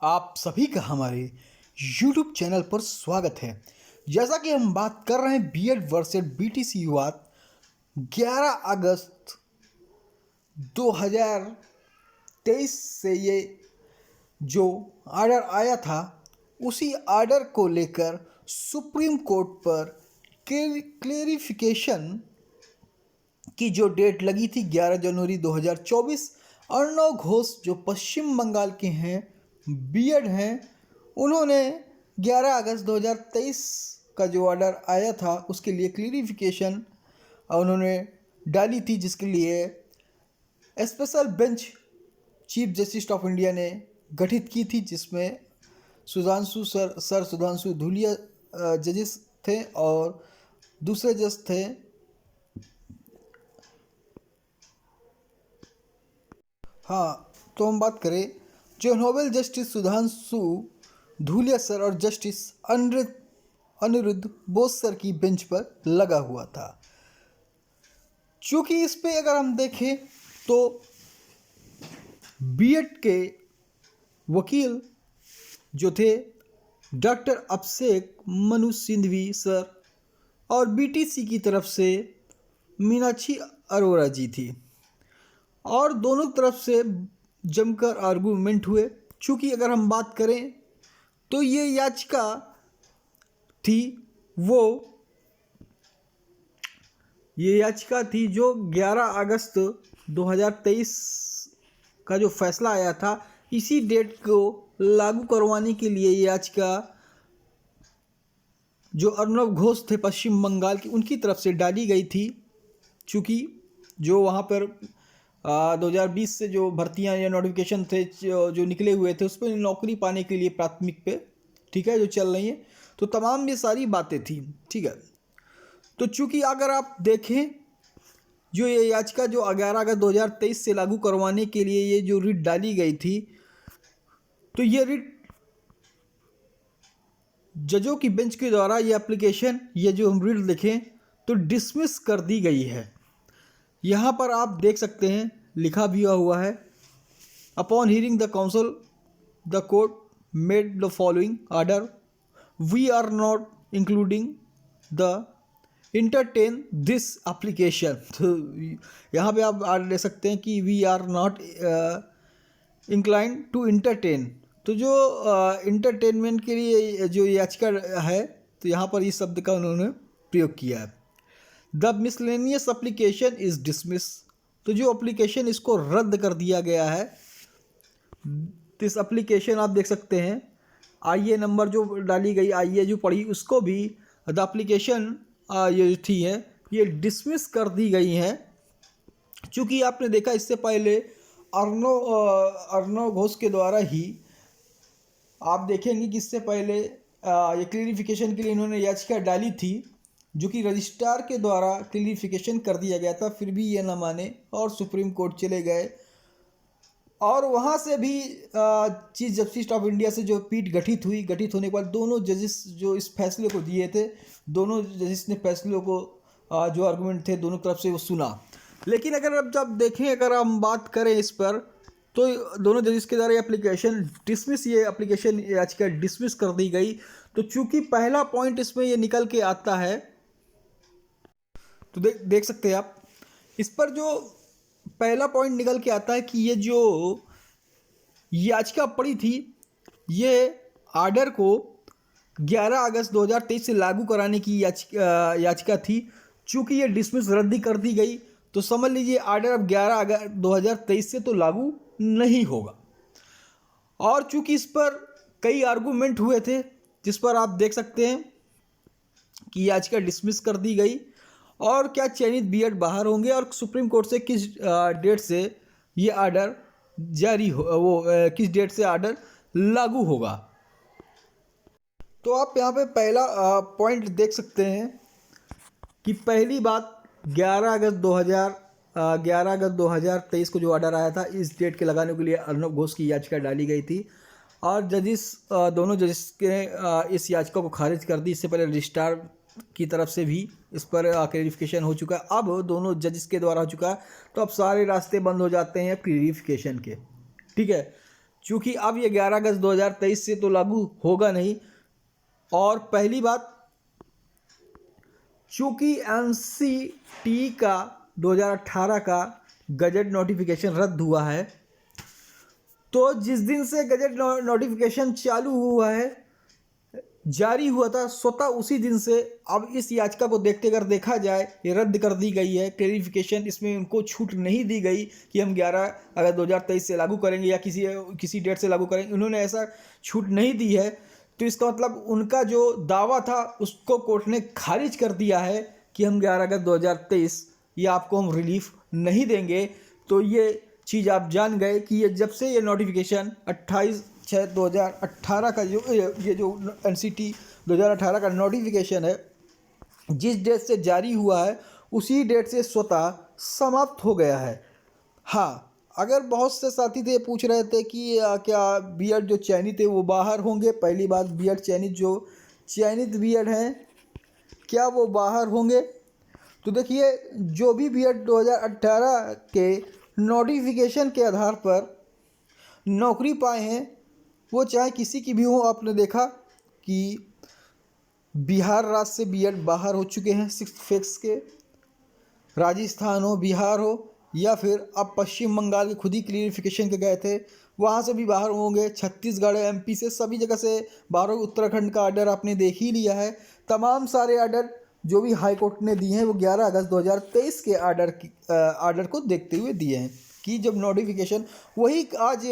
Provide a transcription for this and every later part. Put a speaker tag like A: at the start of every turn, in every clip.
A: आप सभी का हमारे YouTube चैनल पर स्वागत है। जैसा कि हम बात कर रहे हैं बीएड वर्सेस बीटीसी विवाद 11 अगस्त 2023 से ये जो आर्डर आया था उसी आर्डर को लेकर सुप्रीम कोर्ट पर क्लेरिफिकेशन की जो डेट लगी थी 11 जनवरी 2024, अर्णव घोष जो पश्चिम बंगाल के हैं, बीएड हैं, उन्होंने 11 अगस्त 2023 का जो ऑर्डर आया था उसके लिए क्लियरिफिकेशन उन्होंने डाली थी, जिसके लिए special bench chief justice of India ने गठित की थी, जिसमें सुधांशु धूलिया जजेस थे और दूसरे जज थे तो हम बात करें जो noble justice Sudhanshu Dhulia sir और जस्टिस अनिरुद्ध बोस सर की बेंच पर लगा हुआ था। चूँकि इस पे अगर हम देखें तो बीएड के वकील जो थे डॉक्टर अभिषेक मनु सिंघवी सर और बीटीसी की तरफ से मीनाक्षी अरोड़ा जी थी और दोनों तरफ से जमकर आर्गूमेंट हुए। चूँकि अगर हम बात करें तो ये याचिका थी जो 11 अगस्त 2023 का जो फैसला आया था, इसी डेट को लागू करवाने के लिए याचिका जो अर्णव घोष थे पश्चिम बंगाल की, उनकी तरफ से डाली गई थी। चूँकि जो वहाँ पर 2020 से जो भर्तियां या नोटिफिकेशन थे जो निकले हुए थे, उस पर नौकरी पाने के लिए प्राथमिक पे, ठीक है, जो चल रही है, तो तमाम ये सारी बातें थी, ठीक है। तो चूँकि अगर आप देखें जो ये याचिका जो 11 अगस्त 2023 से लागू करवाने के लिए ये जो रिट डाली गई थी, तो ये रिट जजों की बेंच के द्वारा ये एप्लीकेशन, ये जो हम रिट देखें तो डिसमिस कर दी गई है। यहाँ पर आप देख सकते हैं लिखा भी हुआ है, upon hearing the counsel the court made the following order, we are not including the entertain this application. तो यहाँ पे आप ले सकते हैं कि we are not inclined to entertain. तो जो इंटरटेनमेंट के लिए जो याचिका है, तो यहाँ पर इस शब्द का उन्होंने प्रयोग किया है। The miscellaneous application is dismiss, तो जो एप्लीकेशन इसको रद्द कर दिया गया है। दिस एप्लीकेशन आप देख सकते हैं, आईए नंबर जो डाली गई, आईए जो पढ़ी उसको भी द एप्लीकेशन ये थी है ये डिसमिस कर दी गई है। चूँकि आपने देखा इससे पहले अर्णव घोष के द्वारा ही आप देखेंगे कि इससे पहले ये क्लियरिफिकेशन के लिए इन्होंने याचिका डाली थी, जो कि रजिस्ट्रार के द्वारा क्लियरिफिकेशन कर दिया गया था, फिर भी ये न माने और सुप्रीम कोर्ट चले गए और वहाँ से भी चीफ जस्टिस ऑफ इंडिया से जो पीठ गठित होने के बाद दोनों जजेस जो इस फैसले को दिए थे, दोनों जजेस ने फैसलों को जो आर्गूमेंट थे दोनों तरफ से वो सुना। लेकिन अगर अब जब देखें, अगर हम बात करें इस पर, तो दोनों जजेस के द्वारा ये एप्लीकेशन याचिका डिसमिस कर दी गई। तो चूँकि पहला पॉइंट इसमें ये निकल के आता है, तो देख सकते हैं आप इस पर जो पहला पॉइंट निकल के आता है कि ये जो याचिका पड़ी थी, ये आर्डर को 11 अगस्त 2023 से लागू कराने की याचिका थी। चूँकि ये डिसमिस रद्द कर दी गई, तो समझ लीजिए आर्डर अब 11 अगस्त 2023 से तो लागू नहीं होगा। और चूँकि इस पर कई आर्गूमेंट हुए थे, जिस पर आप देख सकते हैं कि याचिका डिसमिस कर दी गई और क्या चयनित बीएड बाहर होंगे और सुप्रीम कोर्ट से किस डेट से ये आर्डर किस डेट से आर्डर लागू होगा। तो आप यहाँ पे पहला पॉइंट देख सकते हैं कि पहली बात 11 अगस्त 2023 को जो ऑर्डर आया था, इस डेट के लगाने के लिए अर्णव घोष की याचिका डाली गई थी और दोनों जजेस के इस याचिका को खारिज कर दी। इससे पहले रजिस्ट्रार की तरफ से भी इस पर क्लैरिफिकेशन हो चुका है, अब दोनों जजेस के द्वारा हो चुका है, तो अब सारे रास्ते बंद हो जाते हैं क्लैरिफिकेशन के, ठीक है। चूँकि अब ये 11 अगस्त 2023 से तो लागू होगा नहीं। और पहली बात, चूँकि एनसीटी का 2018 का गजट नोटिफिकेशन रद्द हुआ है, तो जिस दिन से गजट नोटिफिकेशन चालू हुआ है, जारी हुआ था, स्वतः उसी दिन से अब इस याचिका को देखते अगर देखा जाए, ये रद्द कर दी गई है। क्लेरिफिकेशन इसमें उनको छूट नहीं दी गई कि हम 11 अगस्त 2023 से लागू करेंगे या किसी डेट से लागू करेंगे, उन्होंने ऐसा छूट नहीं दी है। तो इसका मतलब उनका जो दावा था उसको कोर्ट ने खारिज कर दिया है कि हम 11 अगस्त 2023 या आपको हम रिलीफ नहीं देंगे। तो ये चीज़ आप जान गए कि ये जब से ये नोटिफिकेशन 28/6/2018 का ये जो एनसीटी 2018 का नोटिफिकेशन है, जिस डेट से जारी हुआ है उसी डेट से स्वतः समाप्त हो गया है। हाँ, अगर बहुत से साथी थे पूछ रहे थे कि क्या बीएड जो चयनित है वो बाहर होंगे। पहली बात, बीएड चयनित बीएड हैं, क्या वो बाहर होंगे? तो देखिए, जो भी बीएड 2018 के नोटिफिकेशन के आधार पर नौकरी पाए हैं, वो चाहे किसी की भी हो। आपने देखा कि बिहार राज्य से बीएड बाहर हो चुके हैं 6th फेज के, राजस्थान हो, बिहार हो, या फिर अब पश्चिम बंगाल के खुद ही क्लियरिफिकेशन के गए थे, वहाँ से भी बाहर होंगे। छत्तीसगढ़, एमपी से, सभी जगह से बाहर। उत्तराखंड का आर्डर आपने देख ही लिया है। तमाम सारे आर्डर जो भी हाई कोर्ट ने दिए हैं वो 11 अगस्त 2023 के आर्डर को देखते हुए दिए हैं कि जब नोटिफिकेशन, वही आज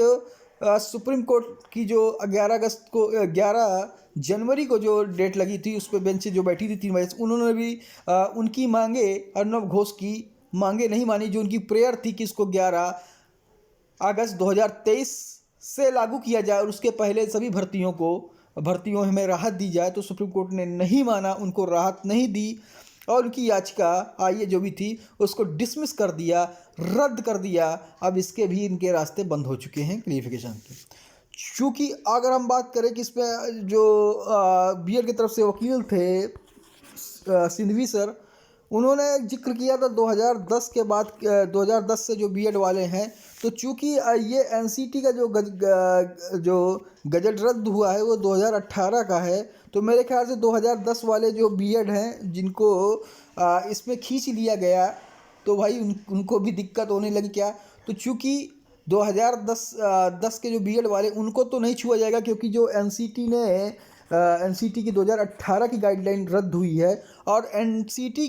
A: सुप्रीम कोर्ट की जो 11 जनवरी को जो डेट लगी थी, उस पर बेंच जो बैठी थी 3 बजे से, उन्होंने भी उनकी मांगे, अर्नब घोष की मांगे नहीं मानी। जो उनकी प्रेयर थी कि इसको 11 अगस्त 2023 से लागू किया जाए और उसके पहले सभी भर्तियों में राहत दी जाए, तो सुप्रीम कोर्ट ने नहीं माना, उनको राहत नहीं दी और उनकी याचिका आइए जो भी थी उसको डिसमिस कर दिया, रद्द कर दिया। अब इसके भी इनके रास्ते बंद हो चुके हैं क्लियरिफिकेशन के। चूँकि अगर हम बात करें कि इसमें जो बीएड की तरफ से वकील थे सिंधवी सर, उन्होंने जिक्र किया था 2010 के बाद, 2010 से जो बीएड वाले हैं, तो चूँकि ये एनसीटी का जो गजट रद्द हुआ है वो 2018 का है, तो मेरे ख्याल से 2010 वाले जो बीएड हैं जिनको इसमें खींच लिया गया, तो भाई उनको भी दिक्कत होने लगी क्या? तो चूँकि 2010 के जो बीएड वाले, उनको तो नहीं छुआ जाएगा, क्योंकि जो एनसीटी की 2018 की गाइडलाइन रद्द हुई है। और एनसीटी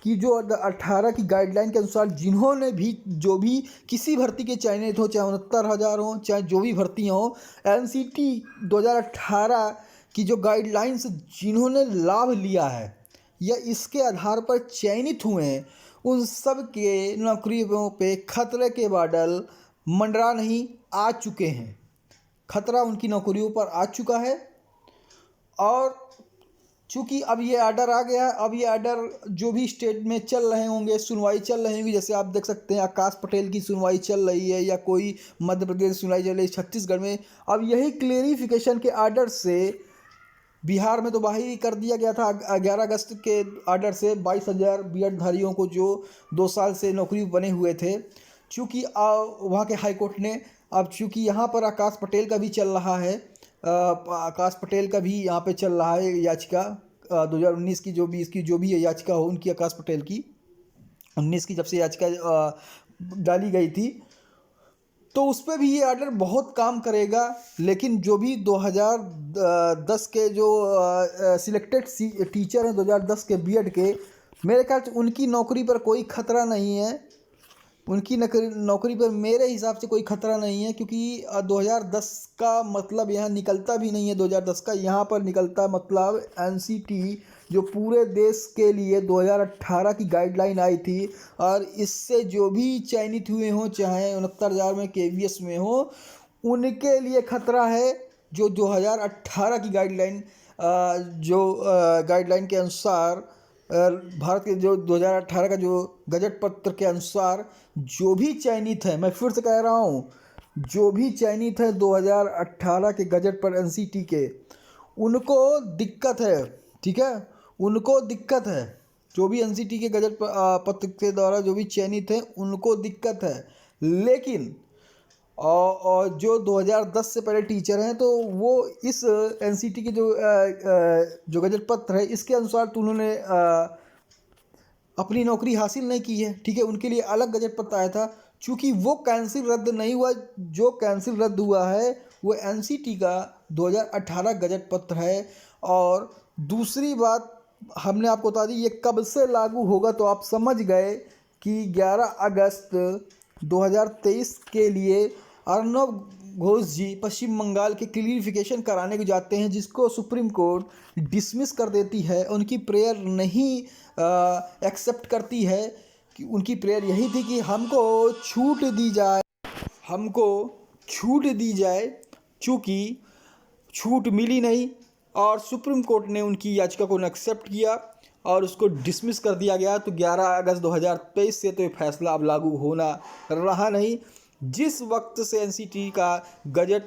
A: की जो 18 की गाइडलाइन के अनुसार जिन्होंने भी जो भी किसी भर्ती के चयनित हो, चाहे 69,000 हो, चाहे जो भी भर्तियाँ हो, एनसीटी 2018 की जो गाइडलाइंस जिन्होंने लाभ लिया है या इसके आधार पर चयनित हुए हैं, उन सब के नौकरियों पे खतरे के बादल मंडरा नहीं आ चुके हैं। खतरा उनकी नौकरियों पर आ चुका है। और चूँकि अब ये आर्डर आ गया है, अब ये आर्डर जो भी स्टेट में चल रहे होंगे, सुनवाई चल रही होंगी, जैसे आप देख सकते हैं आकाश पटेल की सुनवाई चल रही है, या कोई मध्य प्रदेश सुनवाई चल रही है, छत्तीसगढ़ में। अब यही क्लेरिफिकेशन के आर्डर से बिहार में तो बाहर ही कर दिया गया था 11 अगस्त के आर्डर से 22,000 बीएड धारियों को जो 2 साल से नौकरी बने हुए थे। चूँकि वहाँ के हाई कोर्ट ने, अब चूँकि यहाँ पर आकाश पटेल का भी चल रहा है, आकाश पटेल का भी यहाँ पे चल रहा है याचिका 2019 की, जो भी इसकी जो भी याचिका हो उनकी, आकाश पटेल की 19 की जब से याचिका डाली गई थी, तो उस पर भी ये आर्डर बहुत काम करेगा। लेकिन जो भी 2010 के जो सिलेक्टेड टीचर हैं 2010 के बीएड के, मेरे ख्याल से उनकी नौकरी पर कोई खतरा नहीं है। उनकी नौकरी पर मेरे हिसाब से कोई खतरा नहीं है, क्योंकि 2010 का मतलब यहाँ निकलता भी नहीं है। 2010 का यहाँ पर निकलता मतलब एनसीटी जो पूरे देश के लिए 2018 की गाइडलाइन आई थी, और इससे जो भी चयनित हुए हों, चाहे 69,000 में केवीएस में हो, उनके लिए खतरा है। जो 2018 की गाइडलाइन गाइडलाइन के अनुसार, भारत के जो 2018 का जो गजट पत्र के अनुसार जो भी चयनित है, मैं फिर से कह रहा हूँ, जो भी चयनित है 2018 के गजट पर एनसीटी के, उनको दिक्कत है। ठीक है, उनको दिक्कत है। जो भी एनसीटी के गजट पत्र के द्वारा जो भी चयनित है उनको दिक्कत है। लेकिन और जो 2010 से पहले टीचर हैं तो वो इस एनसीटी के जो गजट पत्र है इसके अनुसार तो उन्होंने अपनी नौकरी हासिल नहीं की है, ठीक है। उनके लिए अलग गजट पत्र आया था, चूँकि वो कैंसिल रद्द नहीं हुआ। जो कैंसिल रद्द हुआ है वो एनसीटी का 2018 गजट पत्र है। और दूसरी बात हमने आपको बता दी, ये कब से लागू होगा, तो आप समझ गए कि 11 अगस्त 2023 के लिए अर्नब घोष जी पश्चिम बंगाल के क्लियरिफिकेशन कराने को जाते हैं, जिसको सुप्रीम कोर्ट डिसमिस कर देती है। उनकी प्रेयर नहीं एक्सेप्ट करती है कि उनकी प्रेयर यही थी कि हमको छूट दी जाए, चूँकि छूट मिली नहीं और सुप्रीम कोर्ट ने उनकी याचिका को एक्सेप्ट किया और उसको डिसमिस कर दिया गया। तो 11 अगस्त 2023 से तो ये फैसला अब लागू होना रहा नहीं। जिस वक्त से एनसीटी का गजट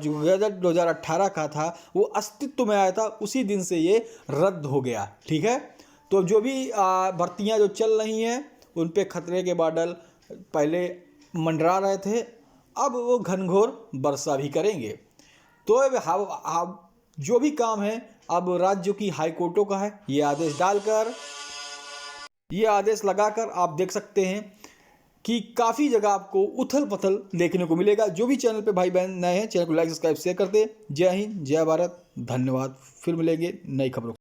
A: जो गजट 2018 का था वो अस्तित्व में आया था, उसी दिन से ये रद्द हो गया, ठीक है। तो जो भी भर्तियां जो चल रही हैं उन पे खतरे के बादल पहले मंडरा रहे थे, अब वो घनघोर वर्षा भी करेंगे। तो अब जो भी काम है अब राज्यों की हाई कोर्टों का है। ये आदेश लगाकर आप देख सकते हैं कि काफ़ी जगह आपको उथल पुथल देखने को मिलेगा। जो भी चैनल पे भाई बहन नए हैं, चैनल को लाइक सब्सक्राइब शेयर करते। जय हिंद, जय भारत, धन्यवाद। फिर मिलेंगे नई खबरों।